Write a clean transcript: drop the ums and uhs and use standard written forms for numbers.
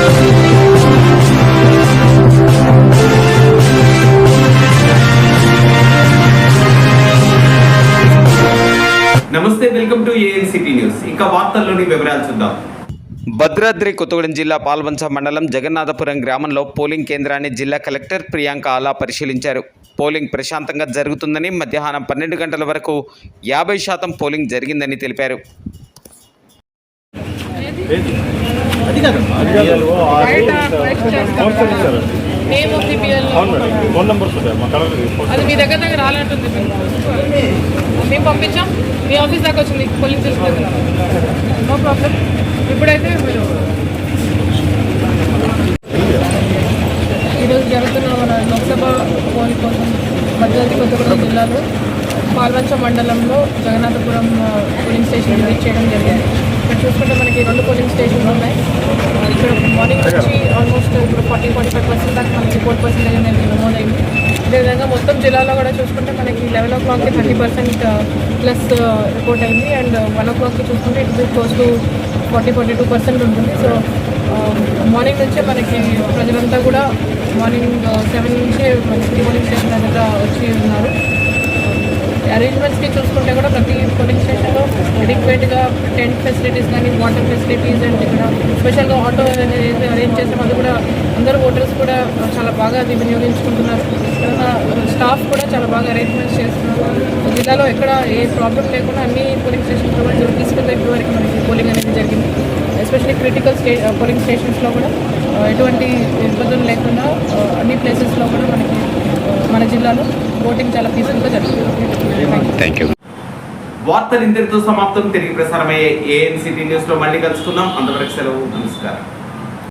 నమస్తే, welcome to ANCT news. ఇక వార్తల్లోని వివరాలు చూద్దాం. భద్రాద్రి కొత్తగూడెం జిల్లా పాల్వంచ మండలం జగన్నాథపురం గ్రామంలో పోలింగ్ కేంద్రాన్ని జిల్లా కలెక్టర్ ప్రియాంక ఆలా పరిశీలించారు. పోలింగ్ ప్రశాంతంగా జరుగుతుందని, మధ్యాహ్నం 12 గంటల వరకు 50% పోలింగ్ జరిగిందని తెలిపారు. అది మీ దగ్గర రాలంటుంది, మేము పంపించాం, మీ ఆఫీస్ దాకా వచ్చింది పోలింగ్ స్టేషన్. No problem. ఇప్పుడైతే మీరు ఈరోజు జరుగుతున్న మన లోక్సభ పోలింగ్ కోసం భద్రాద్రి కొత్తగూడెం జిల్లాలో పాల్వంచ మండలంలో జగన్నాథపురం పోలింగ్ స్టేషన్ విజిట్ చేయడం జరిగింది. ఇక్కడ చూసుకుంటే మనకి 2 పోలింగ్ స్టేషన్లు ఉన్నాయి. ఇక్కడ మార్నింగ్ నుంచి ఆల్మోస్ట్ ఇప్పుడు 40-45% దాకా మనకి రిపోర్ట్ పర్సెంటేజ్ అనేది నమోదైంది. అదేవిధంగా మొత్తం జిల్లాలో కూడా చూసుకుంటే మనకి 11 o'clockకి 30% ప్లస్ రిపోర్ట్ అయింది. అండ్ 1 o'clockకి చూసుకుంటే ఇట్ ఇస్ క్లోజ్ టు 40-42% ఉంటుంది. సో మార్నింగ్ నుంచే మనకి ప్రజలంతా కూడా మార్నింగ్ 7 నుంచే మనకి పోలింగ్ స్టేషన్ దగ్గర వచ్చి ఉన్నారు. అరేంజ్మెంట్స్కి చూసుకుంటే కూడా ప్రతి పోలింగ్ స్టేషన్లో అడిక్వేట్గా టెంట్ ఫెసిలిటీస్ కానీ, వాటర్ ఫెసిలిటీస్ అండ్ ఇక్కడ స్పెషల్గా ఆటో అనేది అరేంజ్ చేసాం. అది కూడా అందరూ ఓటర్స్ కూడా చాలా బాగా అది వినియోగించుకుంటున్నారు. స్టాఫ్ కూడా చాలా బాగా అరేంజ్మెంట్స్ చేస్తున్నారు. జిల్లాలో ఎక్కడ ఏ ప్రాబ్లం లేకుండా అన్ని పోలింగ్ స్టేషన్స్లో కూడా తీసుకెళ్ళి వరకు మనకి పోలింగ్ అనేది జరిగింది. ఎస్పెషల్లీ క్రిటికల్ పోలింగ్ స్టేషన్స్లో కూడా ఎటువంటి ఇబ్బందులు లేకుండా అన్ని ప్లేసెస్లో కూడా మనకి మన జిల్లాలో ఓటింగ్ చాలా పీస్ఫుల్గా జరుగుతుంది. Thank you. వార్తలు ఇంతటితో సమాప్తం. తిరిగి ప్రసారమయ్యే ఏఎన్సిటీ న్యూస్లో మళ్ళీ కలుసుకుందాం. అంతవరకు సెలవు. నమస్కారం.